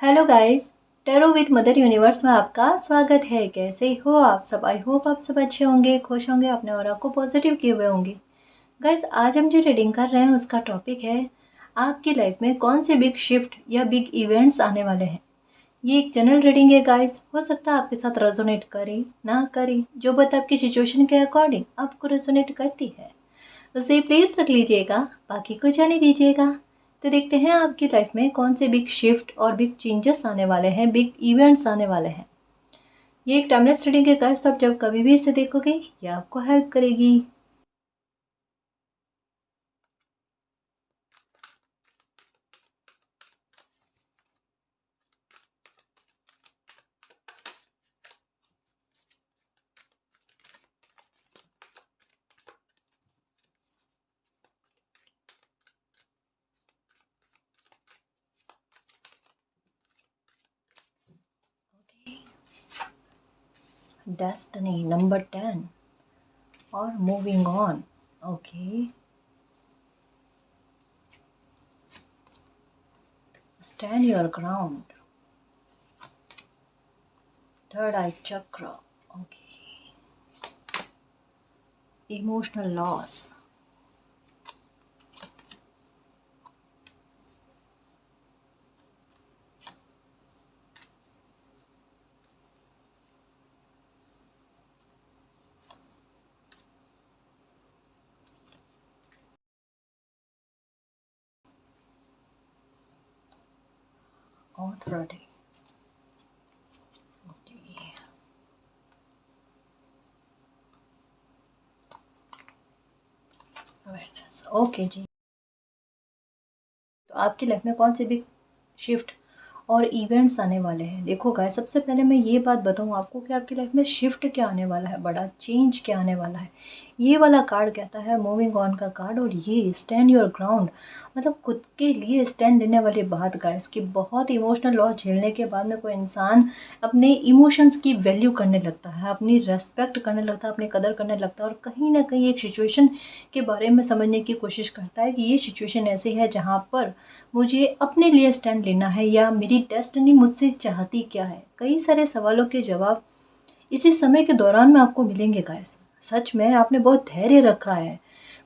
Hello guys. Tarot with mother universe में आपका स्वागत है। कैसे हो आप सब? आई होप आप सब अच्छे होंगे, खुश होंगे, अपने ऑरा को पॉजिटिव किए हुए होंगे। गाइस, आज हम जो रीडिंग कर रहे हैं उसका टॉपिक है आपकी लाइफ में कौन से बिग शिफ्ट या बिग इवेंट्स आने वाले हैं। ये एक जनरल रीडिंग है गाइस, हो सकता है आपके साथ रेजोनेट करे ना करे, जो बात आपकी सिचुएशन के अकॉर्डिंग आपको रेजोनेट करती है उसे प्लीज़ रख लीजिएगा, बाकी को जाने दीजिएगा। तो देखते हैं आपकी लाइफ में कौन से बिग शिफ्ट और बिग चेंजेस आने वाले हैं, बिग इवेंट्स आने वाले हैं। ये एक टाइमलेस रीडिंग है गाइस, तो आप जब कभी भी इसे देखोगे ये आपको हेल्प करेगी। डेस्टिनी नंबर 10 और moving on. Okay, stand your ground, third eye chakra. Okay, emotional loss, authority. Awareness. Okay जी, तो आपकी लाइफ में कौन से बिग शिफ्ट और इवेंट्स आने वाले हैं। देखो गाइस, सबसे पहले मैं ये बात बताऊँ आपको कि आपकी लाइफ में शिफ्ट क्या आने वाला है, बड़ा चेंज क्या आने वाला है। ये वाला कार्ड कहता है मूविंग ऑन का कार्ड, और ये स्टैंड योर ग्राउंड, मतलब खुद के लिए स्टैंड लेने वाली बात गाइस कि बहुत इमोशनल लॉस झेलने के बाद में कोई इंसान अपने इमोशंस की वैल्यू करने लगता है, अपनी रेस्पेक्ट करने लगता है, अपनी कदर करने लगता है, और कहीं ना कहीं एक सिचुएशन के बारे में समझने की कोशिश करता है कि ये सिचुएशन ऐसी है जहाँ पर मुझे अपने लिए स्टैंड लेना है, या मेरी डेस्टिनी मुझसे चाहती क्या है। कई सारे सवालों के जवाब इसी समय के दौरान में आपको मिलेंगे गाइस। सच में आपने बहुत धैर्य रखा है,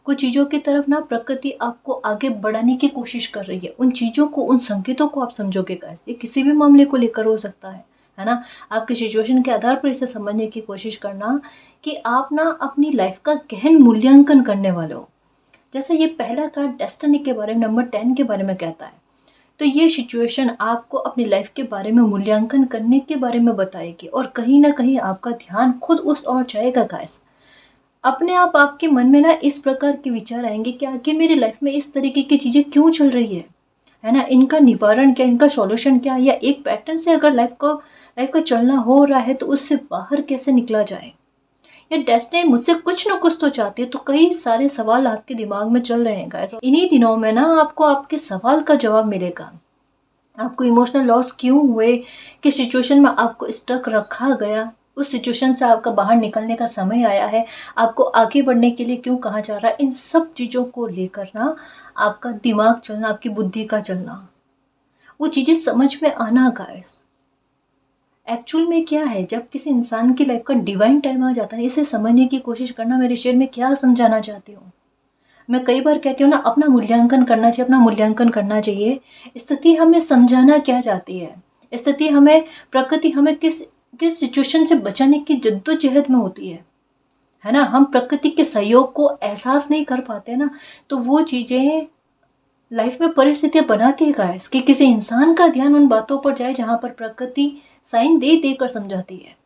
कुछ चीज़ों की तरफ ना प्रकृति आपको आगे बढ़ाने की कोशिश कर रही है। उन चीज़ों को, उन संकेतों को आप समझोगे गाइस। ये किसी भी मामले को लेकर हो सकता है ना। आपकी सिचुएशन के आधार पर इसे समझने की कोशिश करना कि आप ना अपनी लाइफ का गहन मूल्यांकन करने वाले हो। जैसे ये पहला कार्ड डेस्टिनी के बारे में, नंबर 10 के बारे में कहता है, तो ये सिचुएशन आपको अपनी लाइफ के बारे में मूल्यांकन करने के बारे में बताएगी, और कहीं ना कहीं आपका ध्यान खुद उस ओर जाएगा गाइस। अपने आप आपके मन में ना इस प्रकार के विचार आएंगे कि आखिर मेरी लाइफ में इस तरीके की चीज़ें क्यों चल रही है ना। इनका निवारण क्या, इनका सॉल्यूशन क्या, या एक पैटर्न से अगर लाइफ का चलना हो रहा है तो उससे बाहर कैसे निकला जाए। ये डेस्टिनी मुझसे कुछ ना कुछ तो चाहती है। तो कई सारे सवाल आपके दिमाग में चल रहे हैं गाइस। इन्हीं दिनों में ना आपको आपके सवाल का जवाब मिलेगा। आपको इमोशनल लॉस क्यों हुए, किस सिचुएशन में आपको स्टक रखा गया, उस सिचुएशन से आपका बाहर निकलने का समय आया है, आपको आगे बढ़ने के लिए क्यों कहा जा रहा है। इन सब चीज़ों को लेकर ना आपका दिमाग चलना, आपकी बुद्धि का चलना, वो चीज़ें समझ में आना गाइस। एक्चुअल में क्या है, जब किसी इंसान की लाइफ का डिवाइन टाइम आ जाता है, इसे समझने की कोशिश करना। मेरे शेर में क्या समझाना चाहती हूँ, मैं कई बार कहती हूँ ना, अपना मूल्यांकन करना चाहिए, अपना मूल्यांकन करना चाहिए। स्थिति हमें समझाना क्या चाहती है, स्थिति हमें, प्रकृति हमें किस किस सिचुएशन से बचाने की जद्दोजहद में होती है ना। हम प्रकृति के सहयोग को एहसास नहीं कर पाते ना, तो वो चीज़ें लाइफ में परिस्थितियां बनाती है गाइस कि किसी इंसान का ध्यान उन बातों पर जाए जहां पर प्रकृति साइन दे देकर समझाती है।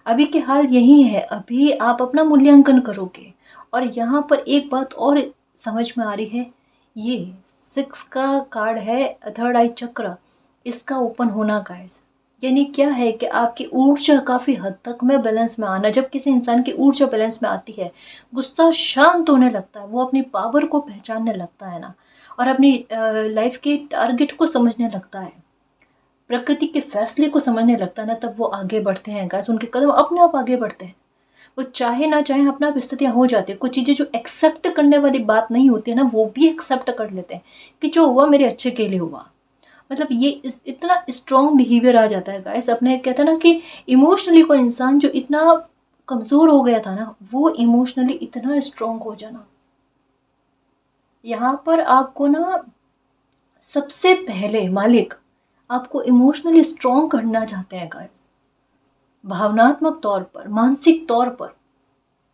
अभी के हाल यही है, अभी आप अपना मूल्यांकन करोगे। और यहाँ पर एक बात और समझ में आ रही है, ये 6 का कार्ड है, थर्ड आई चक्र, इसका ओपन होना गाइस। यानी क्या है कि आपकी ऊर्जा काफ़ी हद तक में बैलेंस में आना। जब किसी इंसान की ऊर्जा बैलेंस में आती है, गुस्सा शांत होने लगता है, वो अपनी पावर को पहचानने लगता है ना, और अपनी लाइफ के टारगेट को समझने लगता है, प्रकृति के फैसले को समझने लगता है ना, तब वो आगे बढ़ते हैं गाइस। उनके कदम अपने आप आगे बढ़ते हैं। वो चाहे ना चाहे अपना आप स्थितियाँ हो जाती है। कुछ चीज़ें जो एक्सेप्ट करने वाली बात नहीं होती है ना, वो भी एक्सेप्ट कर लेते हैं कि जो हुआ मेरे अच्छे के लिए हुआ। मतलब ये इतना स्ट्रॉन्ग बिहेवियर आ जाता है गाइस अपने, कहते हैं ना कि इमोशनली कोई इंसान जो इतना कमज़ोर हो गया था ना, वो इमोशनली इतना स्ट्रॉन्ग हो जाना। यहाँ पर आपको ना सबसे पहले मालिक आपको इमोशनली स्ट्रॉन्ग करना चाहते हैं गाइस, भावनात्मक तौर पर, मानसिक तौर पर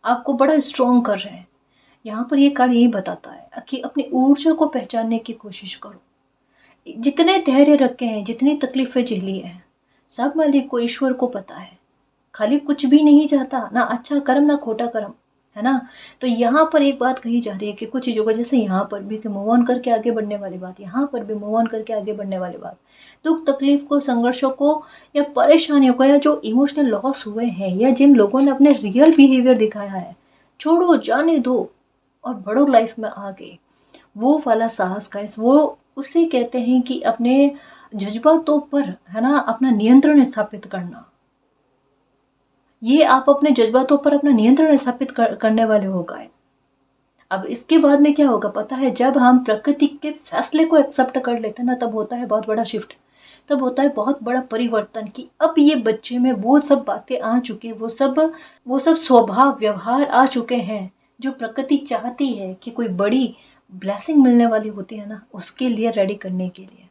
आपको बड़ा स्ट्रॉन्ग कर रहे हैं। यहाँ पर ये कार्ड यही बताता है कि अपनी ऊर्जा को पहचानने की कोशिश करो। जितने धैर्य रखे हैं, जितनी तकलीफें झेली हैं, सब मालिक को, ईश्वर को पता है। खाली कुछ भी नहीं चाहता, ना अच्छा कर्म ना खोटा कर्म, है ना। तो यहाँ पर एक बात कही जा रही है कि कुछ चीज़ों को, जैसे यहाँ पर भी कि मूव ऑन करके आगे बढ़ने वाली बात, यहाँ पर भी मूव ऑन करके आगे बढ़ने वाली बात। दुख तकलीफ को, संघर्षों को या परेशानियों को, या जो इमोशनल लॉस हुए हैं, या जिन लोगों ने अपने रियल बिहेवियर दिखाया है, छोड़ो, जाने दो और बढ़ो लाइफ में आगे। वो वाला साहस गाइस, वो उसे कहते हैं कि अपने जज्बातों पर, है ना, अपना नियंत्रण स्थापित करना। ये आप अपने जज्बातों पर अपना नियंत्रण स्थापित करने वाले हो गाइस। अब इसके बाद में क्या होगा पता है, जब हम प्रकृति के फैसले को एक्सेप्ट कर लेते हैं ना, तब होता है बहुत बड़ा शिफ्ट, तब होता है बहुत बड़ा परिवर्तन कि अब ये बच्चे में वो सब बातें आ चुकी है, वो सब स्वभाव व्यवहार आ चुके हैं जो प्रकृति चाहती है कि कोई बड़ी ब्लेसिंग मिलने वाली होती है ना, उसके लिए रेडी करने के लिए।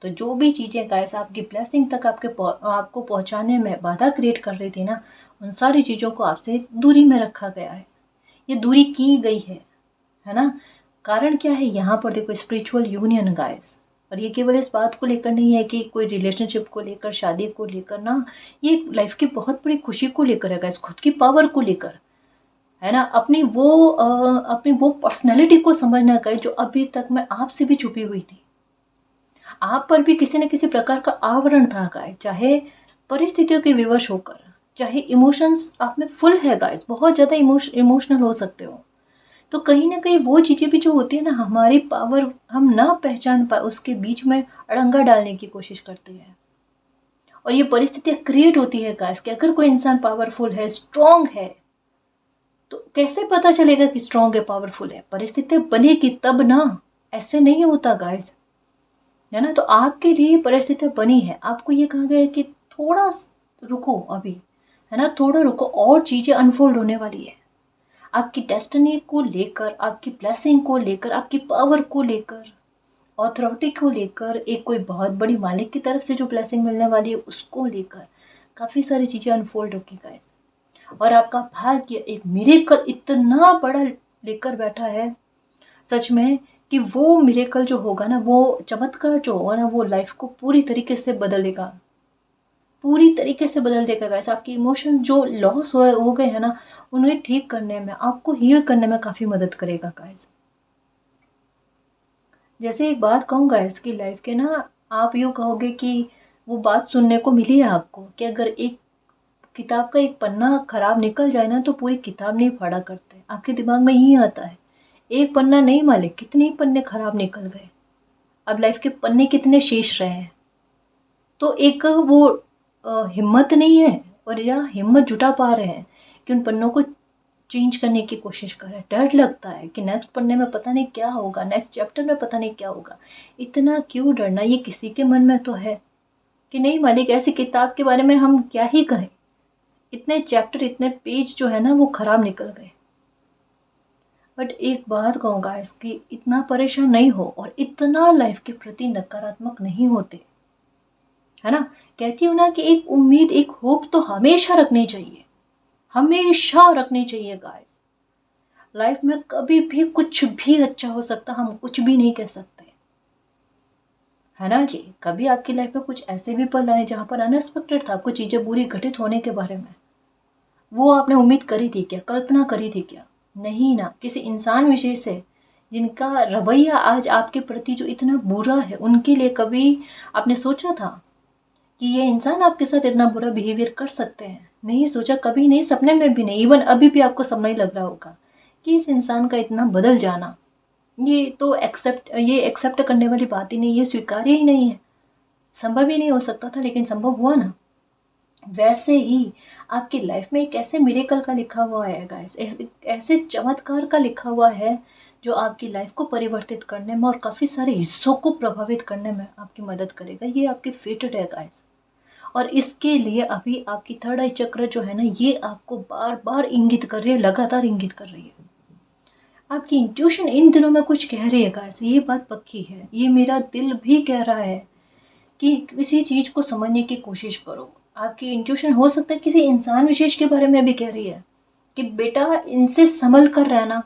तो जो भी चीज़ें गाइस आपकी ब्लेसिंग तक आपको पहुंचाने में बाधा क्रिएट कर रही थी ना, उन सारी चीज़ों को आपसे दूरी में रखा गया है, ये दूरी की गई है ना। कारण क्या है, यहाँ पर देखो स्पिरिचुअल यूनियन गाइस। और ये केवल इस बात को लेकर नहीं है कि कोई रिलेशनशिप को लेकर, शादी को लेकर ना, ये लाइफ की बहुत बड़ी खुशी को लेकर है गाइस, खुद की पावर को लेकर, है ना। अपनी वो पर्सनैलिटी को समझना गाइस जो अभी तक मैं आपसे भी छुपी हुई थी। आप पर भी किसी न किसी प्रकार का आवरण था गाइस, चाहे परिस्थितियों के विवश होकर, चाहे इमोशंस आप में फुल है गाइस, बहुत ज़्यादा इमोशनल हो सकते हो। तो कहीं ना कहीं वो चीज़ें भी जो होती है ना, हमारी पावर हम ना पहचान पाए, उसके बीच में अड़ंगा डालने की कोशिश करती है। और ये परिस्थितियाँ क्रिएट होती है गाइस कि अगर कोई इंसान पावरफुल है, स्ट्रॉन्ग है, तो कैसे पता चलेगा कि स्ट्रॉन्ग है, पावरफुल है? परिस्थितियाँ बनेगी तब ना, ऐसे नहीं होता गाइस, है ना। तो आपके लिए परिस्थितियाँ बनी है, आपको ये कहा गया है कि थोड़ा रुको अभी, है ना, थोड़ा रुको, और चीज़ें अनफोल्ड होने वाली है आपकी डेस्टिनी को लेकर, आपकी ब्लेसिंग को लेकर, आपकी पावर को लेकर, ऑथोरिटी को लेकर, एक कोई बहुत बड़ी मालिक की तरफ से जो ब्लेसिंग मिलने वाली है उसको लेकर काफ़ी सारी चीज़ें अनफोल्ड होगी गाइस। और आपका भाग्य एक मिरेकल इतना बड़ा लेकर बैठा है सच में, कि वो मिरेकल जो होगा ना, वो चमत्कार जो होगा ना, वो लाइफ को पूरी तरीके से बदल देगा, पूरी तरीके से बदल देगा गाइस। आपके इमोशन जो लॉस हो गए हैं ना, उन्हें ठीक करने में, आपको हील करने में काफ़ी मदद करेगा गाइस। जैसे एक बात कहूँ गाइस कि लाइफ के ना, आप यूँ कहोगे कि वो बात सुनने को मिली है आपको कि अगर एक किताब का एक पन्ना खराब निकल जाए ना, तो पूरी किताब नहीं पढ़ा करते, आपके दिमाग में यही आता है, एक पन्ना नहीं मालिक, कितने ही पन्ने खराब निकल गए, अब लाइफ के पन्ने कितने शेष रहे हैं। तो एक वो हिम्मत नहीं है, और या हिम्मत जुटा पा रहे हैं कि उन पन्नों को चेंज करने की कोशिश करें। डर लगता है कि नेक्स्ट पन्ने में पता नहीं क्या होगा, नेक्स्ट चैप्टर में पता नहीं क्या होगा। इतना क्यों डरना, ये किसी के मन में तो है कि नहीं मालिक, ऐसी किताब के बारे में हम क्या ही कहें, इतने चैप्टर, इतने पेज जो है ना, वो खराब निकल गए। बट एक बात कहूँगा इसकी, इतना परेशान नहीं हो और इतना लाइफ के प्रति नकारात्मक नहीं होते, है ना। कहती हूँ ना कि एक उम्मीद, एक होप तो हमेशा रखनी चाहिए, हमेशा रखनी चाहिए गाइस। लाइफ में कभी भी कुछ भी अच्छा हो सकता, हम कुछ भी नहीं कह सकते, है ना जी। कभी आपकी लाइफ में कुछ ऐसे भी पल आए जहाँ पर अनएक्सपेक्टेड था, आपको चीज़ें बुरी घटित होने के बारे में, वो आपने उम्मीद करी थी क्या, कल्पना करी थी क्या? नहीं ना। किसी इंसान विशेष से जिनका रवैया आज आपके प्रति जो इतना बुरा है, उनके लिए कभी आपने सोचा था कि ये इंसान आपके साथ इतना बुरा बिहेवियर कर सकते हैं? नहीं सोचा, कभी नहीं, सपने में भी नहीं। इवन अभी भी आपको सपना ही लग रहा होगा कि इस इंसान का इतना बदल जाना, ये एक्सेप्ट करने वाली बात ही नहीं, ये स्वीकार्य ही नहीं है, संभव ही नहीं हो सकता था, लेकिन संभव हुआ ना। वैसे ही आपकी लाइफ में एक ऐसे मिरेकल का लिखा हुआ है गाइस, ऐसे चमत्कार का लिखा हुआ है जो आपकी लाइफ को परिवर्तित करने में और काफ़ी सारे हिस्सों को प्रभावित करने में आपकी मदद करेगा। ये आपकी फेटेड है गाइस। और इसके लिए अभी आपकी थर्ड आई चक्र जो है ना, ये आपको बार बार इंगित कर रही है, लगातार इंगित कर रही है। आपकी इंट्यूशन इन दिनों में कुछ कह रही है गाइस, ये बात पक्की है। ये मेरा दिल भी कह रहा है कि किसी चीज़ को समझने की कोशिश करो। आपकी इंट्यूशन हो सकता है किसी इंसान विशेष के बारे में भी कह रही है कि बेटा इनसे संभल कर रहना।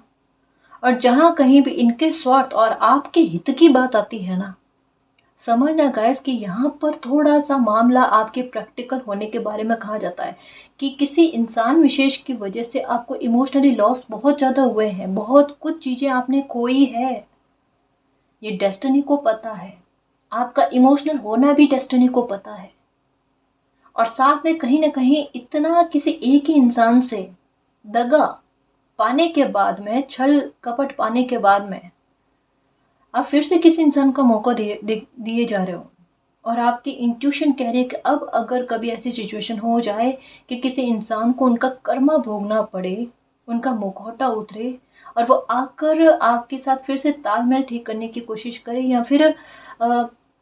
और जहाँ कहीं भी इनके स्वार्थ और आपके हित की बात आती है ना, समझना गाइस कि यहाँ पर थोड़ा सा मामला आपके प्रैक्टिकल होने के बारे में कहा जाता है कि किसी इंसान विशेष की वजह से आपको इमोशनली लॉस बहुत ज़्यादा हुए हैं, बहुत कुछ चीज़ें आपने खोई है। ये डेस्टिनी को पता है, आपका इमोशनल होना भी डेस्टिनी को पता है। और साथ में कहीं ना कहीं इतना किसी एक ही इंसान से दगा पाने के बाद में, छल कपट पाने के बाद में आप फिर से किसी इंसान का मौका दिए जा रहे हो। और आपकी इंट्यूशन कह रही है कि अब अगर कभी ऐसी सिचुएशन हो जाए कि किसी इंसान को उनका कर्मा भोगना पड़े, उनका मुखौटा उतरे और वो आकर आपके साथ फिर से तालमेल ठीक करने की कोशिश करे, या फिर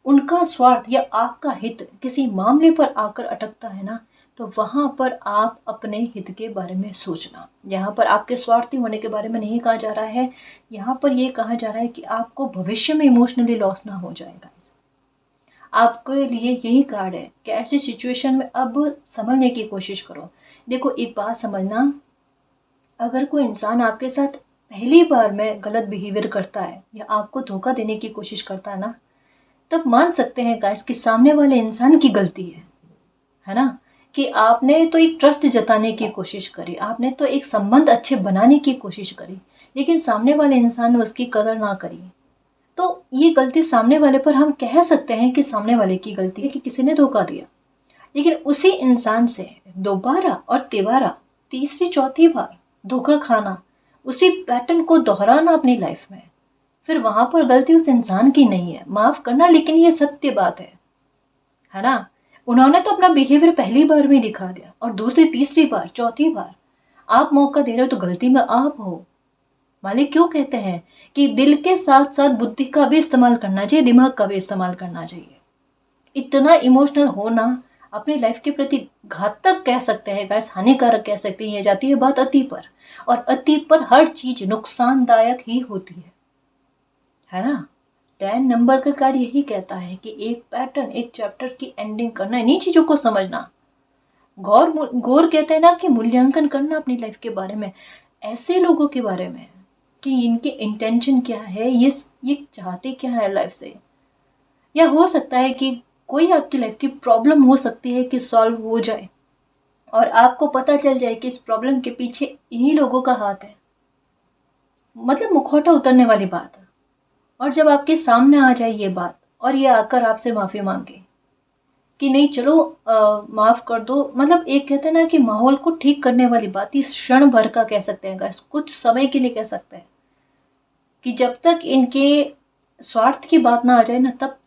उनका स्वार्थ या आपका हित किसी मामले पर आकर अटकता है ना, तो वहाँ पर आप अपने हित के बारे में सोचना। यहाँ पर आपके स्वार्थी होने के बारे में नहीं कहा जा रहा है, यहाँ पर ये कहा जा रहा है कि आपको भविष्य में इमोशनली लॉस ना हो जाएगा। आपके लिए यही कार्ड है कि ऐसी सिचुएशन में अब समझने की कोशिश करो। देखो एक बात समझना, अगर कोई इंसान आपके साथ पहली बार में गलत बिहेवियर करता है या आपको धोखा देने की कोशिश करता है ना, तब मान सकते हैं गाइस कि सामने वाले इंसान की गलती है ना, कि आपने तो एक ट्रस्ट जताने की कोशिश करी, आपने तो एक संबंध अच्छे बनाने की कोशिश करी, लेकिन सामने वाले इंसान ने उसकी कदर ना करी। तो ये गलती सामने वाले पर हम कह सकते हैं कि सामने वाले की गलती है कि किसी ने धोखा दिया। लेकिन उसी इंसान से दोबारा और तिबारा, तीसरी चौथी बार धोखा खाना, उसी पैटर्न को दोहराना अपनी लाइफ में, फिर वहां पर गलती उस इंसान की नहीं है, माफ करना, लेकिन ये सत्य बात है ना। उन्होंने तो अपना बिहेवियर पहली बार में दिखा दिया और दूसरी तीसरी बार चौथी बार आप मौका दे रहे हो, तो गलती में आप हो। मालिक क्यों कहते हैं कि दिल के साथ साथ बुद्धि का भी इस्तेमाल करना चाहिए, दिमाग का भी इस्तेमाल करना चाहिए। इतना इमोशनल होना अपनी लाइफ के प्रति घातक कह सकते हैं गाइस, हानिकारक कह सकते हैं। ये जाती है बात अति पर, और अति पर हर चीज नुकसानदायक ही होती है ना। 10 नंबर का कार्ड यही कहता है कि एक पैटर्न, एक चैप्टर की एंडिंग करना, इन्हीं चीजों को समझना। गौर कहते हैं ना कि मूल्यांकन करना अपनी लाइफ के बारे में, ऐसे लोगों के बारे में कि इनके इंटेंशन क्या है, ये चाहते क्या है लाइफ से। या हो सकता है कि कोई आपकी लाइफ की प्रॉब्लम हो सकती है कि सॉल्व हो जाए और आपको पता चल जाए कि इस प्रॉब्लम के पीछे इन्हीं लोगों का हाथ है, मतलब मुखौटा उतरने वाली बात है। और जब आपके सामने आ जाए ये बात और ये आकर आपसे माफी मांगे कि नहीं चलो माफ कर दो, मतलब एक कहते हैं ना कि माहौल को ठीक करने वाली बात, इस क्षण भर का कह सकते हैं, कुछ समय के लिए कह सकते हैं कि जब तक इनके स्वार्थ की बात ना आ जाए ना, तब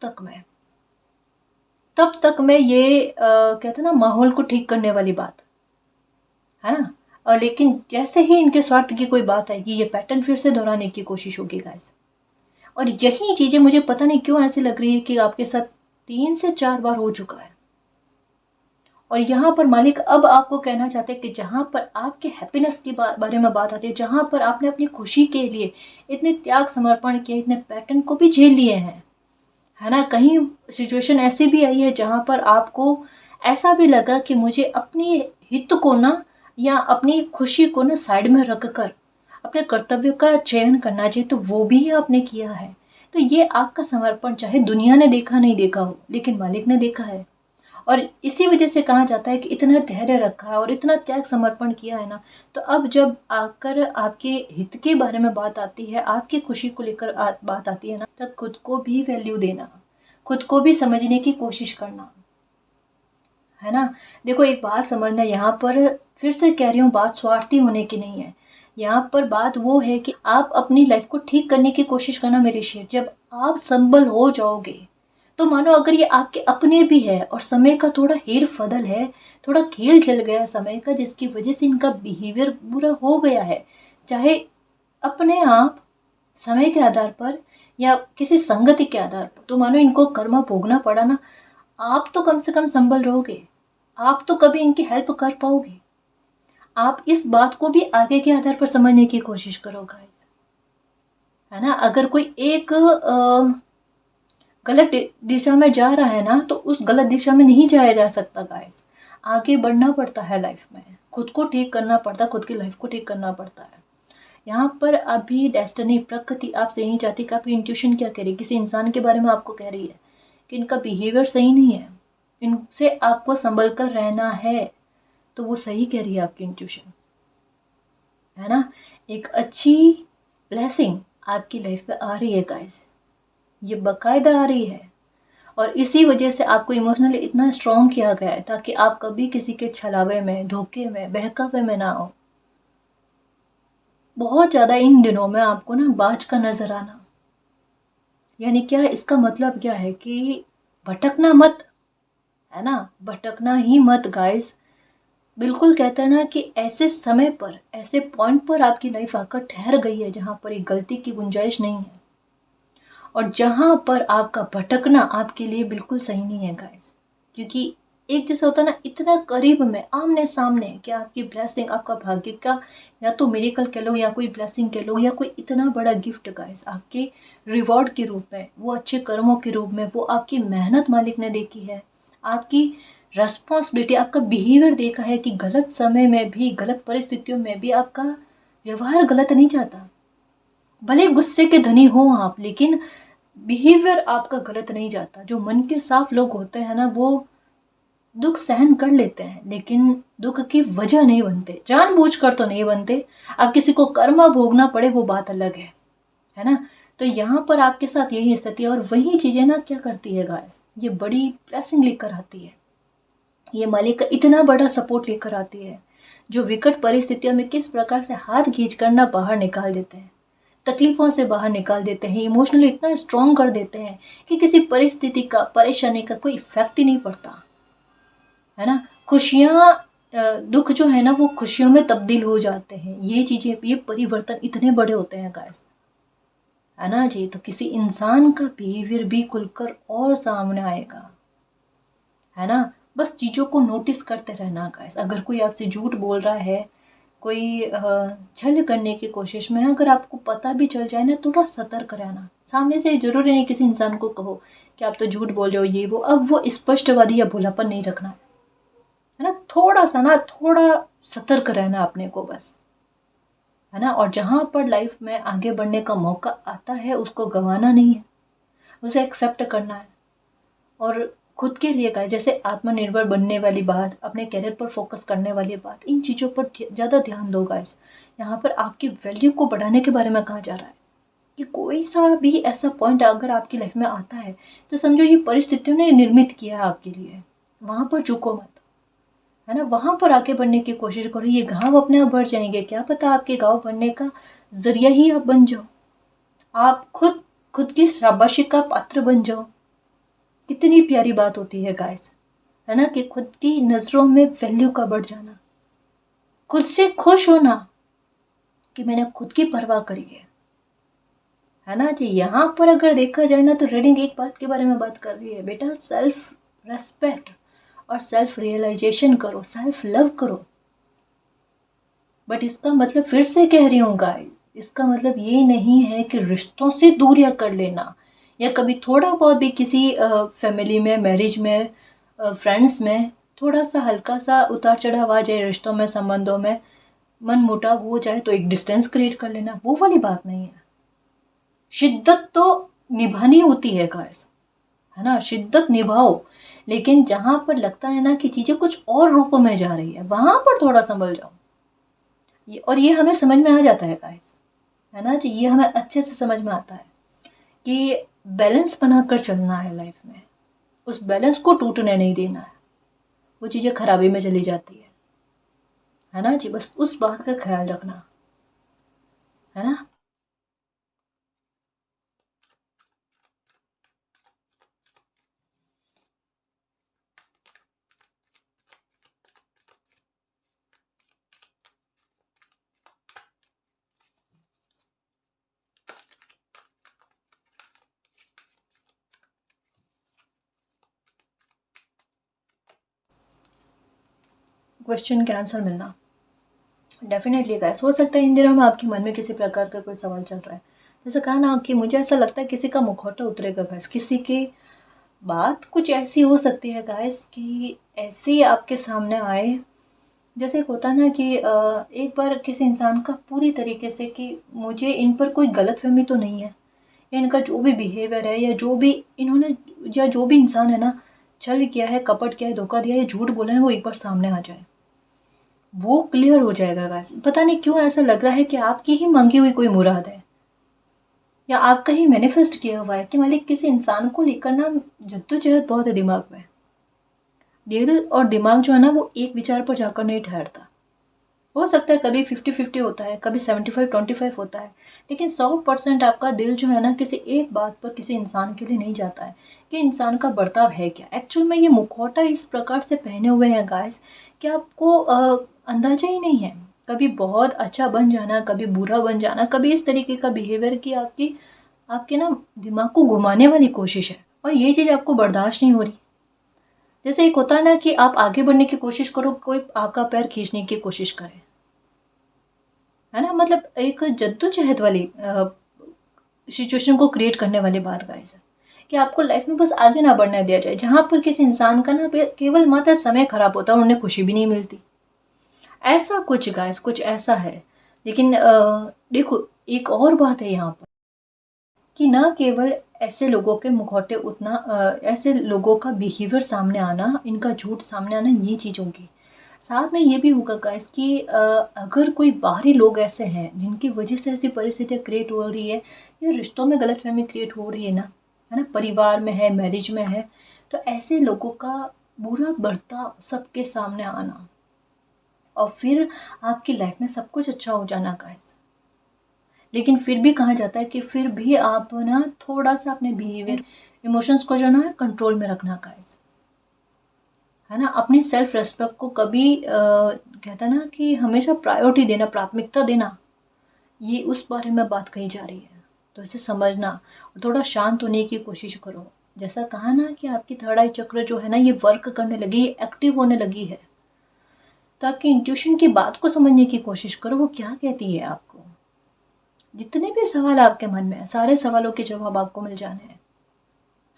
तक मैं ये कहते हैं ना माहौल को ठीक करने वाली बात है ना। और लेकिन जैसे ही इनके स्वार्थ की कोई बात आएगी, ये पैटर्न फिर से दोहराने की कोशिश होगी गाइस। और यही चीजें मुझे पता नहीं क्यों ऐसी लग रही है कि आपके साथ 3 से 4 बार हो चुका है। और यहाँ पर मालिक अब आपको कहना चाहते हैं कि जहाँ पर आपके हैप्पीनेस की बारे में बात आती है, जहाँ पर आपने अपनी खुशी के लिए इतने त्याग समर्पण किए, इतने पैटर्न को भी झेल लिए हैं, है ना। कहीं सिचुएशन ऐसी भी आई है जहाँ पर आपको ऐसा भी लगा कि मुझे अपने हित को ना, या अपनी खुशी को ना साइड में रख कर अपने कर्तव्य का चयन करना चाहिए, तो वो भी आपने किया है। तो ये आपका समर्पण चाहे दुनिया ने देखा नहीं देखा हो, लेकिन मालिक ने देखा है। और इसी वजह से कहा जाता है कि इतना धैर्य रखा है और इतना त्याग समर्पण किया है ना, तो अब जब आकर आपके हित के बारे में बात आती है, आपकी खुशी को लेकर बात आती है ना, तब खुद को भी वैल्यू देना, खुद को भी समझने की कोशिश करना, है ना। देखो एक बात समझना, यहाँ पर फिर से कह रही हूँ, बात स्वार्थी होने की नहीं है। यहाँ पर बात वो है कि आप अपनी लाइफ को ठीक करने की कोशिश करना मेरे शेर। जब आप संबल हो जाओगे तो मानो अगर ये आपके अपने भी है और समय का थोड़ा हेर फदल है, थोड़ा खेल चल गया समय का, जिसकी वजह से इनका बिहेवियर बुरा हो गया है, चाहे अपने आप समय के आधार पर या किसी संगति के आधार पर, तो मानो इनको कर्मा भोगना पड़ा ना, आप तो कम से कम संभल रहोगे, आप तो कभी इनकी हेल्प कर पाओगे। आप इस बात को भी आगे के आधार पर समझने की कोशिश करो गाइस, है ना। अगर कोई एक गलत दिशा में जा रहा है ना, तो उस गलत दिशा में नहीं जाया जा सकता गाइस। आगे बढ़ना पड़ता है लाइफ में, खुद को ठीक करना पड़ता है, खुद की लाइफ को ठीक करना पड़ता है। यहाँ पर अभी डेस्टिनी, प्रकृति आपसे यही चाहती है कि आपकी इंट्यूशन क्या कह रही है, किसी इंसान के बारे में आपको कह रही है कि इनका बिहेवियर सही नहीं है, इनसे आपको संभल कर रहना है, तो वो सही कह रही है आपकी इंट्यूशन, है ना। एक अच्छी ब्लेसिंग आपकी लाइफ में आ रही है गाइस, ये बकायदा आ रही है। और इसी वजह से आपको इमोशनली इतना स्ट्रॉन्ग किया गया है ताकि आप कभी किसी के छलावे में, धोखे में, बहकावे में ना हो। बहुत ज़्यादा इन दिनों में आपको ना बाज का नजर आना, यानी क्या, इसका मतलब क्या है कि भटकना मत, है ना, भटकना ही मत गाइस। बिल्कुल कहते हैं ना कि ऐसे समय पर, ऐसे पॉइंट पर आपकी लाइफ आकर ठहर गई है जहां पर एक गलती की गुंजाइश नहीं है, और जहां पर आपका भटकना आपके लिए बिल्कुल सही नहीं है गाइस। क्योंकि एक जैसा होता है ना, इतना करीब में, आमने सामने, कि आपकी ब्लेसिंग, आपका भाग्य का या तो मिरेकल कह लो, या कोई ब्लेसिंग कह लो, या कोई इतना बड़ा गिफ्ट गाइस आपके रिवॉर्ड के रूप में, वो अच्छे कर्मों के रूप में, वो आपकी मेहनत मालिक ने देखी है, आपकी रेस्पॉन्सिबिलिटी, आपका बिहेवियर देखा है कि गलत समय में भी, गलत परिस्थितियों में भी आपका व्यवहार गलत नहीं जाता। भले गुस्से के धनी हो आप, लेकिन बिहेवियर आपका गलत नहीं जाता। जो मन के साफ लोग होते हैं ना, वो दुख सहन कर लेते हैं, लेकिन दुख की वजह नहीं बनते, जानबूझकर तो नहीं बनते। अब किसी को कर्मा भोगना पड़े वो बात अलग है ना। तो यहाँ पर आपके साथ यही स्थिति है, और वही चीजें ना क्या करती है गाइस, ये बड़ी ब्लेसिंग लेकर आती है, ये मालिक का इतना बड़ा सपोर्ट लेकर आती है, जो विकट परिस्थितियों में किस प्रकार से हाथ खींच कर ना बाहर निकाल देते हैं, तकलीफों से बाहर निकाल देते हैं, इमोशनली इतना स्ट्रॉन्ग कर देते हैं कि किसी परिस्थिति का, परेशानी का कोई इफेक्ट ही नहीं पड़ता, है ना। खुशियाँ, दुख जो है ना, वो खुशियों में तब्दील हो जाते हैं। ये चीजें, ये परिवर्तन इतने बड़े होते हैं गाइस, है ना जी। तो किसी इंसान का बिहेवियर भी खुलकर और सामने आएगा, है ना। बस चीजों को नोटिस करते रहना गाइस। अगर कोई आपसे झूठ बोल रहा है, कोई छल करने की कोशिश में है, अगर आपको पता भी चल जाए ना, थोड़ा सतर्क रहना। सामने से जरूरी नहीं किसी इंसान को कहो कि आप तो झूठ बोल रहे हो, ये वो, अब वो स्पष्टवादी या भोलापन नहीं रखना है ना। थोड़ा सा ना, थोड़ा सतर्क रहना अपने को बस, है ना। और जहां पर लाइफ में आगे बढ़ने का मौका आता है, उसको गंवाना नहीं है, उसे एक्सेप्ट करना है। और खुद के लिए का, जैसे आत्मनिर्भर बनने वाली बात, अपने करियर पर फोकस करने वाली बात, इन चीज़ों पर ज़्यादा ध्यान दो गाइस। यहाँ पर आपकी वैल्यू को बढ़ाने के बारे में कहा जा रहा है कि कोई सा भी ऐसा पॉइंट अगर आपकी लाइफ में आता है, तो समझो ये परिस्थितियों ने निर्मित किया है आपके लिए, वहां पर झुको मत, है ना। वहां पर आगे बढ़ने की कोशिश करो। ये घाव अपने आप बढ़ जाएंगे, क्या पता आपके घाव बढ़ने का जरिया ही आप बन जाओ, आप खुद खुद की शाबाशी का पात्र बन जाओ। कितनी प्यारी बात होती है गाइस, है ना, कि खुद की नजरों में वैल्यू का बढ़ जाना, खुद से खुश होना कि मैंने खुद की परवाह करी है ना जी। यहाँ पर अगर देखा जाए ना, तो रीडिंग एक बात के बारे में बात कर रही है, बेटा सेल्फ रेस्पेक्ट और सेल्फ रियलाइजेशन करो, सेल्फ लव करो। बट इसका मतलब, फिर से कह रही हूँ गाइस, इसका मतलब ये नहीं है कि रिश्तों से दूरियां कर लेना, या कभी थोड़ा बहुत भी किसी फैमिली में, मैरिज में, फ्रेंड्स में थोड़ा सा हल्का सा उतार चढ़ाव आ जाए, रिश्तों में, संबंधों में मन मुटाव हो जाए, तो एक डिस्टेंस क्रिएट कर लेना, वो वाली बात नहीं है। शिद्दत तो निभानी होती है गाइस, है ना, शिद्दत निभाओ। लेकिन जहां पर लगता है ना कि चीजें कुछ और रूपों में जा रही है, वहां पर थोड़ा संभल जाओ। और ये हमें समझ में आ जाता है गाइस, है ना जी। ये हमें अच्छे से समझ में आता है कि बैलेंस बनाकर चलना है लाइफ में, उस बैलेंस को टूटने नहीं देना है, वो चीजें खराबी में चली जाती है ना जी। बस उस बात का ख्याल रखना, है ना। क्वेश्चन का आंसर मिलना। डेफिनेटली गाइस, हो सकता है इन दिनों में आपके मन में किसी प्रकार का कोई सवाल चल रहा है। जैसे कहा ना कि मुझे ऐसा लगता है किसी का मुखौटा उतरेगा गाइस, किसी की बात कुछ ऐसी हो सकती है गाइस कि ऐसी आपके सामने आए। जैसे एक होता है ना कि एक बार किसी इंसान का पूरी तरीके से कि मुझे इन पर कोई गलतफहमी तो नहीं है, या इनका जो भी बिहेवियर है, या जो भी इन्होंने, या जो भी इंसान है ना, छल किया है, कपट किया है, धोखा दिया है, झूठ बोला है, वो एक बार सामने आ जाए, वो क्लियर हो जाएगा गाइस। पता नहीं क्यों ऐसा लग रहा है कि आपकी ही मांगी हुई कोई मुराद है, या आपका ही मैनिफेस्ट किया हुआ है कि मालिक किसी इंसान को लेकर ना जद्दोजहद बहुत है दिमाग में। दिल और दिमाग जो है ना वो एक विचार पर जाकर नहीं ठहरता। हो सकता है कभी 50-50 होता है, कभी 75-25 होता है, लेकिन 100% आपका दिल जो है ना किसी एक बात पर, किसी इंसान के लिए नहीं जाता है कि इंसान का बर्ताव है क्या। एक्चुअल में ये मुखौटा इस प्रकार से पहने हुए हैं गाइस कि आपको अंदाजा ही नहीं है। कभी बहुत अच्छा बन जाना, कभी बुरा बन जाना, कभी इस तरीके का बिहेवियर की आपकी आपके ना दिमाग को घुमाने वाली कोशिश है, और ये चीज़ आपको बर्दाश्त नहीं हो रही। जैसे एक होता है ना कि आप आगे बढ़ने की कोशिश करो, कोई आपका पैर खींचने की कोशिश करे, है ना, मतलब एक जद्दोजहद वाली सिचुएशन को क्रिएट करने वाली बात गाइस है कि आपको लाइफ में बस आगे ना बढ़ने दिया जाए, जहां पर किसी इंसान का ना केवल मात्र समय खराब होता है और उन्हें खुशी भी नहीं मिलती। ऐसा कुछ गाइस, कुछ ऐसा है। लेकिन देखो, एक और बात है यहाँ पर कि ना केवल ऐसे लोगों के मुखौटे उतना ऐसे लोगों का बिहेवियर सामने आना, इनका झूठ सामने आना, ये चीज़ होगी। साथ में ये भी होगा गाइस कि अगर कोई बाहरी लोग ऐसे हैं जिनकी वजह से ऐसी परिस्थितियाँ क्रिएट हो रही है, या रिश्तों में गलतफहमी क्रिएट हो रही है ना, परिवार में है, मैरिज में है, तो ऐसे लोगों का बुरा बर्ताव सबके सामने आना, और फिर आपकी लाइफ में सब कुछ अच्छा हो जाना गाइस। लेकिन फिर भी कहा जाता है कि फिर भी आप ना थोड़ा सा अपने बिहेवियर, इमोशंस को जो ना कंट्रोल में रखना गाइस, है ना। अपनी सेल्फ रेस्पेक्ट को कभी कहता है ना कि हमेशा प्रायोरिटी देना, प्राथमिकता देना, ये उस बारे में बात कही जा रही है। तो इसे समझना और थोड़ा शांत होने की कोशिश करो। जैसा कहा ना कि आपकी थर्ड आई चक्र जो है ना ये वर्क करने लगी, ये एक्टिव होने लगी है, ताकि इंट्यूशन की बात को समझने की कोशिश करो, वो क्या कहती है आपको। जितने भी सवाल आपके मन में है, सारे सवालों के जवाब आपको मिल जाने हैं,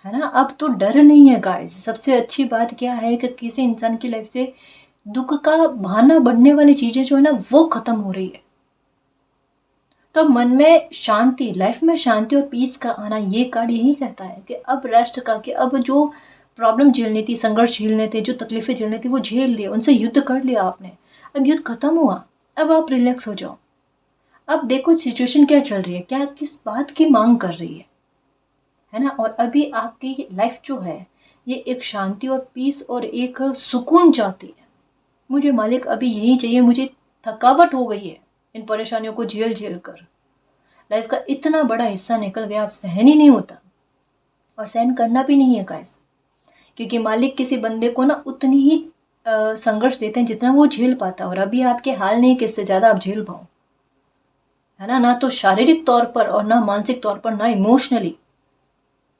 है ना। अब तो डर नहीं है गाइस। सबसे अच्छी बात क्या है कि किसी इंसान की लाइफ से दुख का बहाना बनने वाली चीजें जो है ना वो खत्म हो रही है। तो मन में शांति, लाइफ में शांति और पीस का आना, ये कार्ड यही कहता है कि अब रेस्ट का, कि अब जो प्रॉब्लम झेलनी थी, संघर्ष झेलने थे, जो तकलीफें झेलनी थी वो झेल लिए, उनसे युद्ध कर लिया आपने। अब युद्ध खत्म हुआ, अब आप रिलैक्स हो जाओ। अब देखो सिचुएशन क्या चल रही है, क्या किस बात की मांग कर रही है ना। और अभी आपकी लाइफ जो है ये एक शांति और पीस और एक सुकून चाहती है। मुझे मालिक अभी यही चाहिए, मुझे थकावट हो गई है इन परेशानियों को झेल झेल कर। लाइफ का इतना बड़ा हिस्सा निकल गया, अब सहन ही नहीं होता, और सहन करना भी नहीं है गाइस। क्योंकि मालिक किसी बंदे को ना उतनी ही संघर्ष देते हैं जितना वो झेल पाता है, और अभी आपके हाल नहीं कि इससे ज्यादा आप झेल पाओ, है ना। ना तो शारीरिक तौर पर और ना मानसिक तौर पर, ना इमोशनली।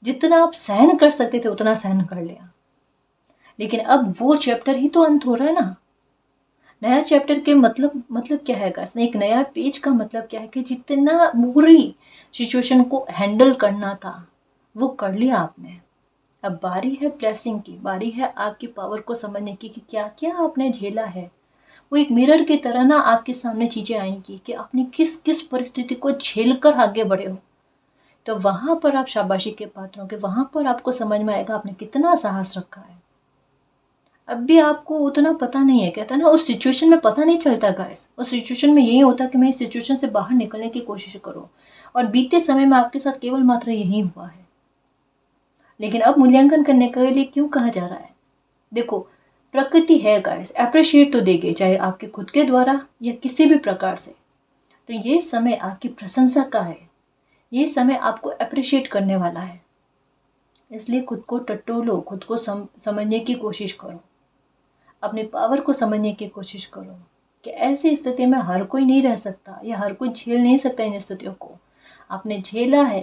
जितना आप सहन कर सकते थे उतना सहन कर लिया, लेकिन अब वो चैप्टर ही तो अंत हो रहा है ना। नया चैप्टर के मतलब क्या है गाइस, एक नया पेज का मतलब क्या है कि जितना बुरी सिचुएशन को हैंडल करना था वो कर लिया आपने। अब बारी है ब्लेसिंग की, बारी है आपकी पावर को समझने की कि क्या क्या आपने झेला है। वो एक मिरर की तरह ना आपके सामने चीजें आएंगी कि आपने किस किस परिस्थिति को झेल कर आगे बढ़े हो। तो वहां पर आप शाबाशी के पात्र होंगे, वहां पर आपको समझ में आएगा आपने कितना साहस रखा है। अब भी आपको उतना पता नहीं है, कहता है ना उस सिचुएशन में पता नहीं चलता गाइस। उस सिचुएशन में यही होता कि मैं इस सिचुएशन से बाहर निकलने की कोशिश करूं, और बीते समय में आपके साथ केवल मात्र यही हुआ है। लेकिन अब मूल्यांकन करने के लिए क्यों कहा जा रहा है, देखो प्रकृति है गाइस, अप्रिशिएट तो देगी, चाहे आपके खुद के द्वारा या किसी भी प्रकार से। तो ये समय आपकी प्रशंसा का है, ये समय आपको अप्रिशिएट करने वाला है। इसलिए खुद को टटोलो, खुद को समझने की कोशिश करो, अपने पावर को समझने की कोशिश करो कि ऐसी स्थिति में हर कोई नहीं रह सकता, या हर कोई झेल नहीं सकता इन स्थितियों को। आपने झेला है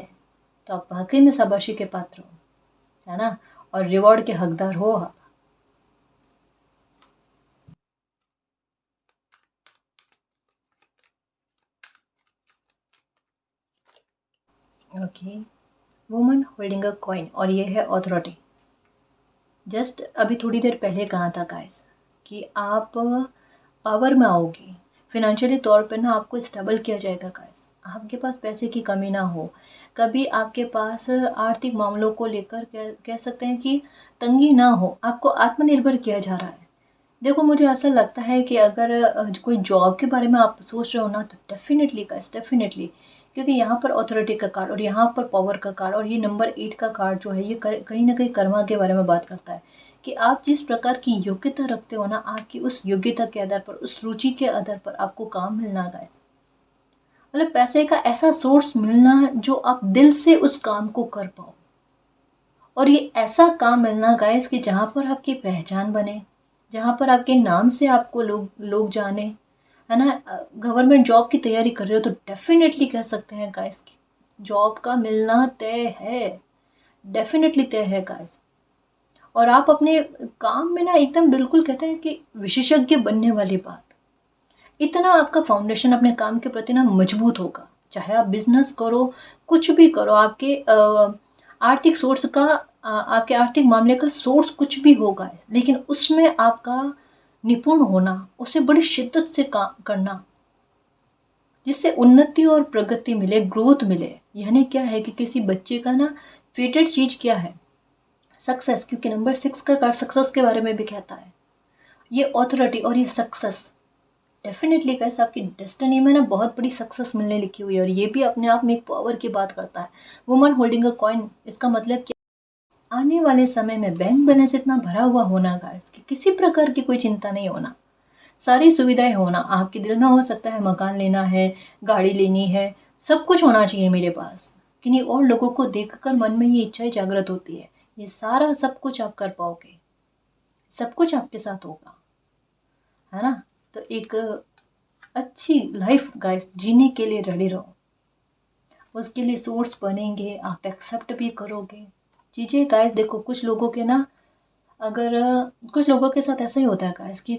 तो आप वाकई में शाबाशी के पात्र हो, है ना, और रिवॉर्ड के हकदार हो आप। Okay, woman holding a coin और ये है अथॉरिटी। जस्ट अभी थोड़ी देर पहले कहा था गाइस कि आप पावर में आओगे, फिनेंशियली तौर पे ना आपको स्टेबल किया जाएगा गाइस, आपके पास पैसे की कमी ना हो, कभी आपके पास आर्थिक मामलों को लेकर कह सकते हैं कि तंगी ना हो, आपको आत्मनिर्भर किया जा रहा है। देखो मुझे ऐसा लगता है कि अगर कोई जॉब के बारे में आप सोच रहे हो ना, तो डेफिनेटली गाइस, डेफिनेटली, क्योंकि यहाँ पर अथॉरिटी का कार्ड और यहाँ पर पावर का कार्ड और ये नंबर 8 का कार्ड जो है, ये कहीं ना कहीं कर्मा के बारे में बात करता है कि आप जिस प्रकार की योग्यता रखते हो ना, आपकी उस योग्यता के आधार पर, उस रुचि के आधार पर आपको काम मिलना गाइस, मतलब पैसे का ऐसा सोर्स मिलना जो आप दिल से उस काम को कर पाओ। और ये ऐसा काम मिलना गाइस कि जहाँ पर आपकी पहचान बने, जहाँ पर आपके नाम से आपको लोग लोग जाने, है ना। गवर्नमेंट जॉब की तैयारी कर रहे हो तो डेफिनेटली कह सकते हैं गाइस कि जॉब का मिलना तय है, डेफिनेटली तय है गाइस। और आप अपने काम में ना एकदम बिल्कुल कहते हैं कि विशेषज्ञ बनने वाली बात, इतना आपका फाउंडेशन अपने काम के प्रति ना मजबूत होगा, चाहे आप बिजनेस करो, कुछ भी करो, आपके आर्थिक सोर्स का आपके आर्थिक मामले का सोर्स कुछ भी होगा, लेकिन उसमें आपका निपुण होना, उसे बड़ी शिद्दत से काम करना, जिससे उन्नति और प्रगति मिले, ग्रोथ मिले। यानी क्या है कि किसी बच्चे का ना फेवरेट चीज क्या है, सक्सेस, क्योंकि नंबर 6 का कार्ड सक्सेस के बारे में भी कहता है। ये ऑथोरिटी और ये सक्सेस, डेफिनेटली गाइस आपकी डेस्टिनी में ना बहुत बड़ी सक्सेस मिलने लिखी हुई है, और ये भी अपने आप में एक पावर की बात करता है। वुमन होल्डिंग अ कॉइन, इसका मतलब क्या, आने वाले समय में बैंक बैलेंस इतना भरा हुआ होना गाइस कि किसी प्रकार की कोई चिंता नहीं होना, सारी सुविधाएं होना। आपके दिल में हो सकता है मकान लेना है, गाड़ी लेनी है, सब कुछ होना चाहिए मेरे पास, किन्हीं और लोगों को देखकर मन में ये इच्छाएं जागृत होती है। ये सारा सब कुछ आप कर पाओगे, सब कुछ आपके साथ होगा, है ना। तो एक अच्छी लाइफ गाइस जीने के लिए रेडी रहो, उसके लिए सोर्स बनेंगे, आप एक्सेप्ट भी करोगे चीज़ें गाइस। देखो कुछ लोगों के ना, अगर कुछ लोगों के साथ ऐसा ही होता है गाइस कि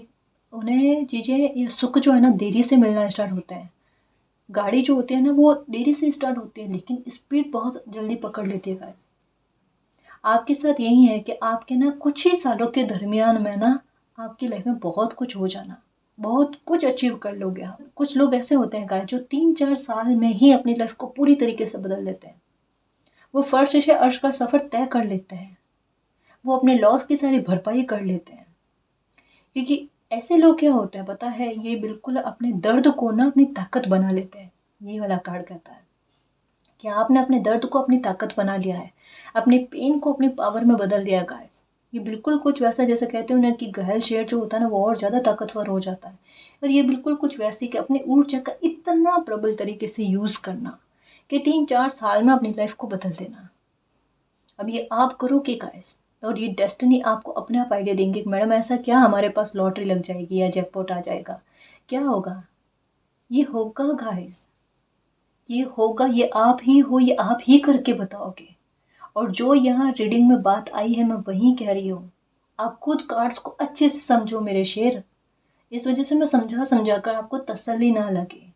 उन्हें चीज़ें या सुख जो है ना देरी से मिलना स्टार्ट होते हैं। गाड़ी जो होती है ना वो देरी से स्टार्ट होती है, लेकिन स्पीड बहुत जल्दी पकड़ लेती है गाइस। आपके साथ यही है कि आपके ना कुछ ही सालों के दरमियान में ना आपकी लाइफ में बहुत कुछ हो जाना, बहुत कुछ अचीव कर लोगे आप। कुछ लोग ऐसे होते हैं गाइस जो 3-4 साल में ही अपनी लाइफ को पूरी तरीके से बदल देते हैं। वो फर्श से अर्श का सफ़र तय कर लेते हैं, वो अपने लॉस की सारी भरपाई कर लेते हैं। क्योंकि ऐसे लोग क्या होते हैं पता है, ये बिल्कुल अपने दर्द को ना अपनी ताकत बना लेते हैं। ये वाला कार्ड कहता है कि आपने अपने दर्द को अपनी ताकत बना लिया है, अपने पेन को अपनी पावर में बदल दिया गाइस। ये बिल्कुल कुछ वैसा जैसे कहते हो ना कि घायल शेर जो होता है ना वो और ज़्यादा ताकतवर हो जाता है, और ये बिल्कुल कुछ वैसी कि अपनी ऊर्जा का इतना प्रबल तरीके से यूज़ करना कि 3-4 साल में अपनी लाइफ को बदल देना। अब ये आप करोगे गाइस, और ये डेस्टिनी आपको अपने आप आइडिया देंगे कि मैडम ऐसा क्या हमारे पास लॉटरी लग जाएगी या जैकपॉट आ जाएगा, क्या होगा, ये होगा गाइस, ये होगा, ये आप ही हो, ये आप ही करके बताओगे। और जो यहाँ रीडिंग में बात आई है मैं वही कह रही हूँ, आप खुद कार्ड्स को अच्छे से समझो मेरे शेर, इस वजह से मैं समझा समझा कर आपको तसल्ली ना लगे।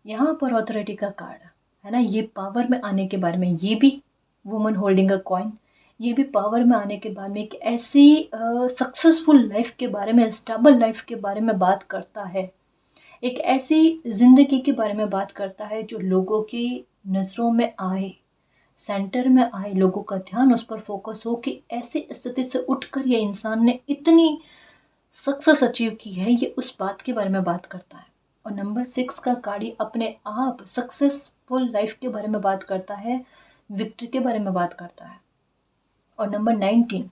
यहाँ पर ऑथोरिटी का कार्ड है ना, ये पावर में आने के बारे में, ये भी वुमन होल्डिंग अ कॉइन, ये भी पावर में आने के बाद में एक ऐसी सक्सेसफुल लाइफ के बारे में, स्टेबल लाइफ के बारे में बात करता है। एक ऐसी जिंदगी के बारे में बात करता है जो लोगों की नज़रों में आए, सेंटर में आए, लोगों का ध्यान उस पर फोकस हो कि ऐसी स्थिति से उठकर ये इंसान ने इतनी सक्सेस अचीव की है, ये उस बात के बारे में बात करता है। और नंबर 6 का कार्ड अपने आप सक्सेसफुल लाइफ के बारे में बात करता है, विक्ट्री के बारे में बात करता है। और नंबर 19,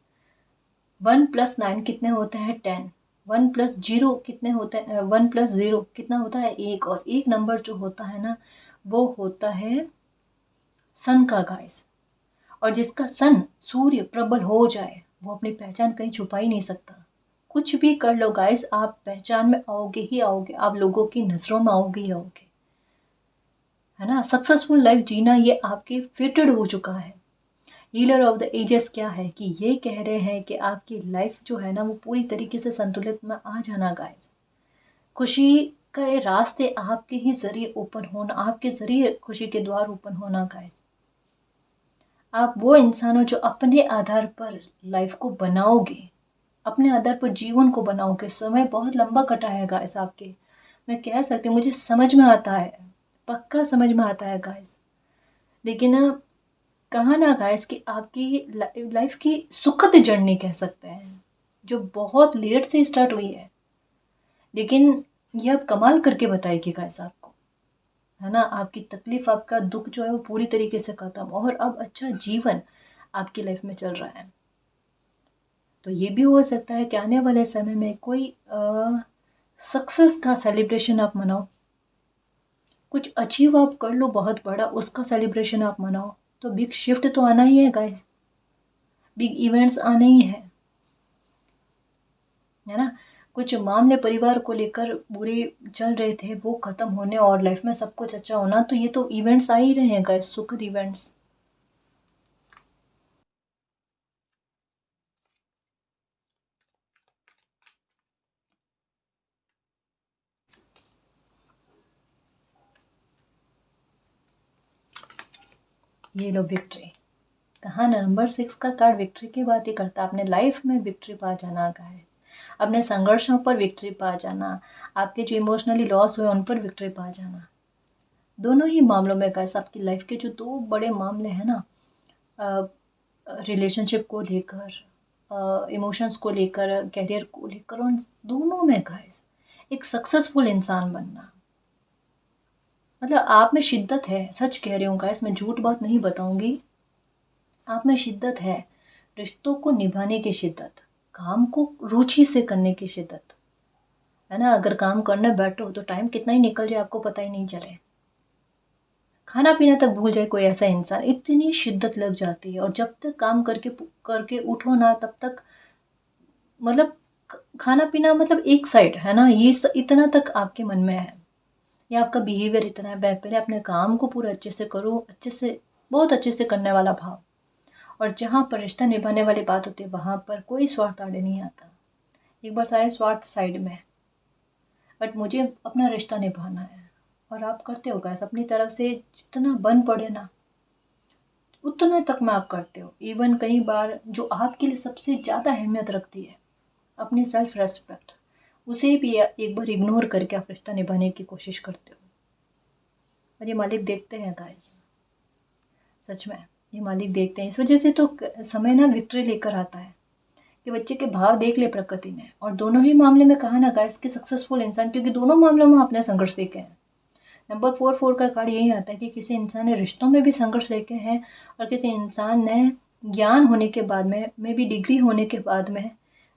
1+9 कितने होते हैं, 10। 1+0 कितने होते हैं, 1+0 कितना होता है, 1। और एक नंबर जो होता है ना वो होता है सन का गाइस। और जिसका सन सूर्य प्रबल हो जाए वो अपनी पहचान कहीं छुपा ही नहीं सकता। कुछ भी कर लो गाइस, आप पहचान में आओगे ही आओगे, आप लोगों की नज़रों में आओगे ही आओगे, है ना। सक्सेसफुल लाइफ जीना ये आपके फिटेड हो चुका है। हीलर ऑफ द एजेस क्या है कि ये कह रहे हैं कि आपकी लाइफ जो है ना वो पूरी तरीके से संतुलित में आ जाना गाइस। खुशी का रास्ते आपके ही ज़रिए ओपन होना, आपके ज़रिए खुशी के द्वार ओपन होना गाइस। आप वो इंसान हो जो अपने आधार पर लाइफ को बनाओगे, अपने आधार पर जीवन को बनाओगे। समय बहुत लंबा कटा है गाइस आपके, मैं कह सकती हूँ, मुझे समझ में आता है, पक्का समझ में आता है गाइस। लेकिन कहा ना गाइस कि आपकी लाइफ की सुखद जर्नी कह सकते हैं, जो बहुत लेट से स्टार्ट हुई है, लेकिन ये अब कमाल करके बताएगी गाइस आपको, है ना। आपकी तकलीफ, आपका दुख जो है वो पूरी तरीके से खत्म, और अब अच्छा जीवन आपकी लाइफ में चल रहा है। तो ये भी हो सकता है कि आने वाले समय में कोई सक्सेस का सेलिब्रेशन आप मनाओ, कुछ अचीव आप कर लो बहुत बड़ा, उसका सेलिब्रेशन आप मनाओ। तो बिग शिफ्ट तो आना ही है गाइस, बिग इवेंट्स आने ही है ना। कुछ मामले परिवार को लेकर बुरे चल रहे थे, वो खत्म होने और लाइफ में सब कुछ अच्छा होना, तो ये तो इवेंट्स आ ही रहे हैं गाइस, सुखद इवेंट्स। ये लो विक्ट्री, कहा ना नंबर 6 का कार्ड विक्ट्री की बात ही करता है। अपने लाइफ में विक्ट्री पा जाना गाइस, अपने संघर्षों पर विक्ट्री पा जाना, आपके जो इमोशनली लॉस हुए उन पर विक्ट्री पा जाना। दोनों ही मामलों में गाइस आपकी लाइफ के जो दो बड़े मामले हैं ना, रिलेशनशिप को लेकर, इमोशंस को लेकर, करियर को लेकर, उन दोनों में गाइस एक सक्सेसफुल इंसान बनना, मतलब आप में शिद्दत है। सच कह रही हूँ गाइस, मैं झूठ बात नहीं बताऊंगी, आप में शिद्दत है। रिश्तों को निभाने की शिद्दत, काम को रुचि से करने की शिद्दत, है ना। अगर काम करने बैठो तो टाइम कितना ही निकल जाए आपको पता ही नहीं चले, खाना पीना तक भूल जाए कोई ऐसा इंसान, इतनी शिद्दत लग जाती है। और जब तक काम करके करके उठो ना, तब तक मतलब खाना पीना मतलब एक साइड, है ना। ये इतना तक आपके मन में है, या आपका बिहेवियर इतना है। पहले अपने काम को पूरा अच्छे से करो, अच्छे से, बहुत अच्छे से करने वाला भाव। और जहाँ पर रिश्ता निभाने वाली बात होती है, वहाँ पर कोई स्वार्थ आड़े नहीं आता। एक बार सारे स्वार्थ साइड में है, बट मुझे अपना रिश्ता निभाना है। और आप करते हो गैस अपनी तरफ से, जितना बन पड़े ना उतना तक में आप करते हो। इवन कई बार जो आपके लिए सबसे ज़्यादा अहमियत रखती है, अपनी सेल्फ रेस्पेक्ट, उसे भी एक बार इग्नोर करके आप रिश्ता निभाने की कोशिश करते हो। और ये मालिक देखते हैं गाइस, सच में ये मालिक देखते हैं। इस वजह से तो समय ना विक्ट्री लेकर आता है कि बच्चे के भाव देख ले प्रकृति ने। और दोनों ही मामले में कहा ना गाइस कि सक्सेसफुल इंसान, क्योंकि दोनों मामलों में आपने संघर्ष देखे हैं। नंबर 4 का कार्ड यही आता है कि किसी इंसान ने रिश्तों में भी संघर्ष देखे हैं, और किसी इंसान ने ज्ञान होने के बाद में भी, डिग्री होने के बाद में,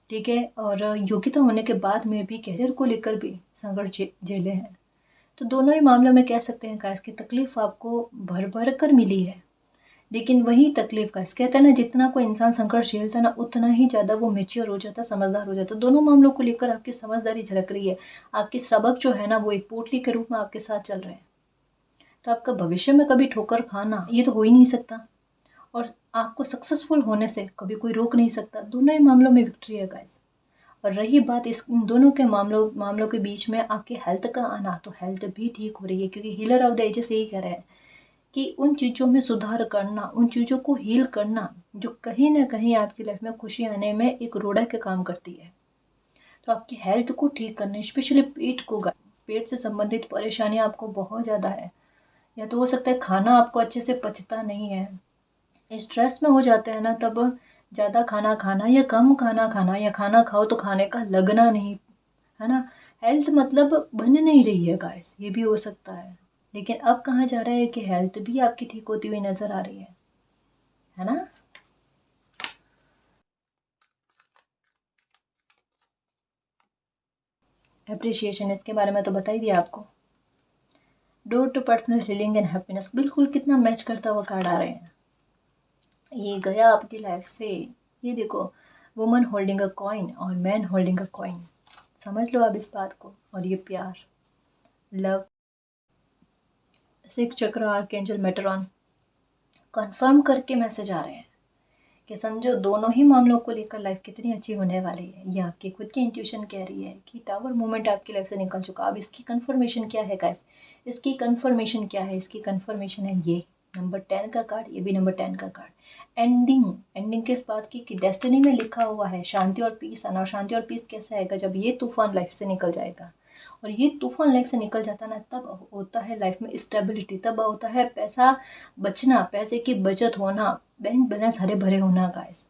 ठीक है, और योग्यता होने के बाद में भी करियर को लेकर भी संघर्ष झेले हैं। तो दोनों ही मामलों में कह सकते हैं गाइस की तकलीफ आपको भर भर कर मिली है। लेकिन वही तकलीफ गाइस, कहते हैं ना, जितना कोई इंसान संघर्ष झेलता है ना, उतना ही ज़्यादा वो मैच्योर हो जाता है, समझदार हो जाता है। दोनों मामलों को लेकर आपकी समझदारी झलक रही है। आपके सबक जो है ना, वो एक पोटली के रूप में आपके साथ चल रहे हैं। तो आपका भविष्य में कभी ठोकर खाना ये तो हो ही नहीं सकता, और आपको सक्सेसफुल होने से कभी कोई रोक नहीं सकता। दोनों ही मामलों में विक्ट्री है गाइस। और रही बात इस इन दोनों के मामलों के बीच में आपके हेल्थ का आना, तो हेल्थ भी ठीक हो रही है, क्योंकि हीलर ऑफ द एजेस यही कह रहे हैं कि उन चीज़ों में सुधार करना, उन चीज़ों को हील करना जो कहीं ना कहीं आपकी लाइफ में खुशी आने में एक रोड़ा के काम करती है। तो आपकी हेल्थ को ठीक करना, स्पेशली पेट को, पेट से संबंधित परेशानियां आपको बहुत ज़्यादा है, या तो हो सकता है खाना आपको अच्छे से पचता नहीं है, स्ट्रेस में हो जाते हैं ना, तब ज़्यादा खाना खाना या कम खाना खाना, या खाना खाओ तो खाने का लगना नहीं, है ना। हेल्थ मतलब बन नहीं रही है गाइस, ये भी हो सकता है। लेकिन अब कहा जा रहा है कि हेल्थ भी आपकी ठीक होती हुई नजर आ रही है ना। अप्रिशिएशन, इसके बारे में तो बता ही दिया आपको। Door to personal healing and happiness, बिल्कुल कितना मैच करता हुआ कार्ड आ रहे हैं। ये गया आपकी लाइफ से, ये देखो, वुमन होल्डिंग अ कॉइन और मैन होल्डिंग अ कॉइन, समझ लो आप इस बात को। और ये प्यार, लव, सिक्स चक्र, आर्कएंजल मेटरॉन, कंफर्म करके मैसेज आ रहे हैं कि समझो दोनों ही मामलों को लेकर लाइफ कितनी अच्छी होने वाली है। ये आपकी खुद की इंट्यूशन कह रही है कि टावर मोमेंट आपकी लाइफ से निकल चुका। अब इसकी कंफर्मेशन क्या है गाइस, इसकी कंफर्मेशन क्या है, इसकी कंफर्मेशन है ये नंबर 10 का कार्ड, ये भी नंबर 10 का कार्ड। एंडिंग किस बात की कि डेस्टिनी में लिखा हुआ है शांति और पीस आना। और शांति और पीस कैसे आएगा, जब ये तूफान लाइफ से निकल जाएगा। और ये तूफान लाइफ से निकल जाता ना, तब होता है लाइफ में स्टेबिलिटी, तब होता है पैसा बचना, पैसे की बचत होना, बैंक बैलेंस हरे भरे होना गाइस,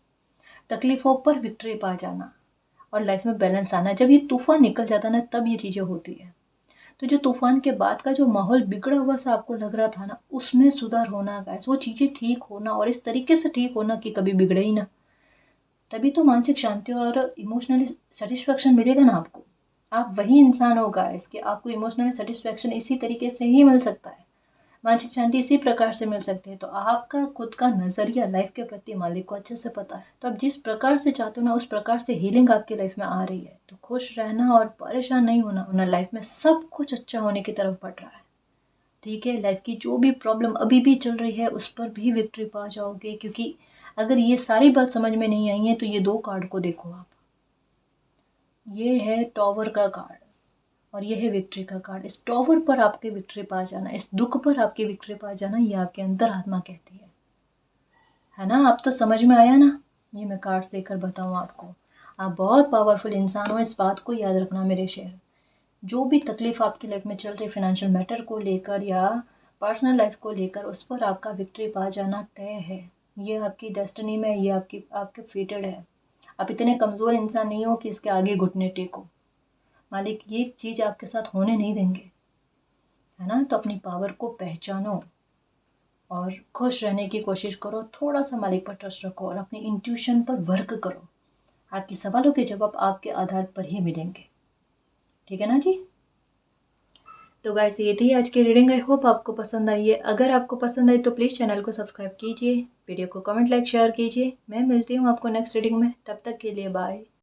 तकलीफों पर विक्ट्री पा जाना और लाइफ में बैलेंस आना। जब ये तूफान निकल जाता ना, तब ये चीज़ें होती है। तो जो तूफान के बाद का जो माहौल बिगड़ा हुआ सा आपको लग रहा था ना, उसमें सुधार होना गाइस, वो चीज़ें ठीक होना और इस तरीके से ठीक होना कि कभी बिगड़े ही ना। तभी तो मानसिक शांति और इमोशनली सेटिस्फेक्शन मिलेगा ना आपको। आप वही इंसान हो गाइस कि आपको इमोशनली सेटिस्फेक्शन इसी तरीके से ही मिल सकता है, मानसिक शांति इसी प्रकार से मिल सकती है। तो आपका खुद का नजरिया लाइफ के प्रति मालिक को अच्छे से पता है। तो आप जिस प्रकार से चाहते हो ना, उस प्रकार से हीलिंग आपकी लाइफ में आ रही है। तो खुश रहना और परेशान नहीं होना, वरना लाइफ में सब कुछ अच्छा होने की तरफ बढ़ रहा है। ठीक है, लाइफ की जो भी प्रॉब्लम अभी भी चल रही है उस पर भी विक्ट्री पा जाओगे। क्योंकि अगर ये सारी बात समझ में नहीं आई है तो ये 2 कार्ड को देखो आप। ये है टॉवर का कार्ड और ये है विक्ट्री का कार्ड। इस टॉवर पर आपके विक्ट्री पा जाना, इस दुख पर आपकी विक्ट्री पा जाना, ये आपके अंतर आत्मा कहती है ना। आप तो समझ में आया ना, ये मैं कार्ड्स देकर बताऊँ आपको। आप बहुत पावरफुल इंसान हो, इस बात को याद रखना मेरे शेर। जो भी तकलीफ आपकी लाइफ में चल रही है, फाइनेंशियल मैटर को लेकर या पर्सनल लाइफ को लेकर, उस पर आपका विक्ट्री पा जाना तय है। ये आपकी डेस्टिनी में, ये आपके फेटेड है। आप इतने कमज़ोर इंसान नहीं हो कि इसके आगे घुटने टेको। मालिक ये चीज़ आपके साथ होने नहीं देंगे, है ना। तो अपनी पावर को पहचानो और खुश रहने की कोशिश करो। थोड़ा सा मालिक पर ट्रस्ट रखो और अपनी इंट्यूशन पर वर्क करो। आपके सवालों के जवाब आपके आधार पर ही मिलेंगे। ठीक है ना जी। तो गाइस ये थी आज की रीडिंग। आई होप आपको पसंद आई है। अगर आपको पसंद आई तो प्लीज़ चैनल को सब्सक्राइब कीजिए, वीडियो को कमेंट लाइक शेयर कीजिए। मैं मिलती हूँ आपको नेक्स्ट रीडिंग में, तब तक के लिए बाय।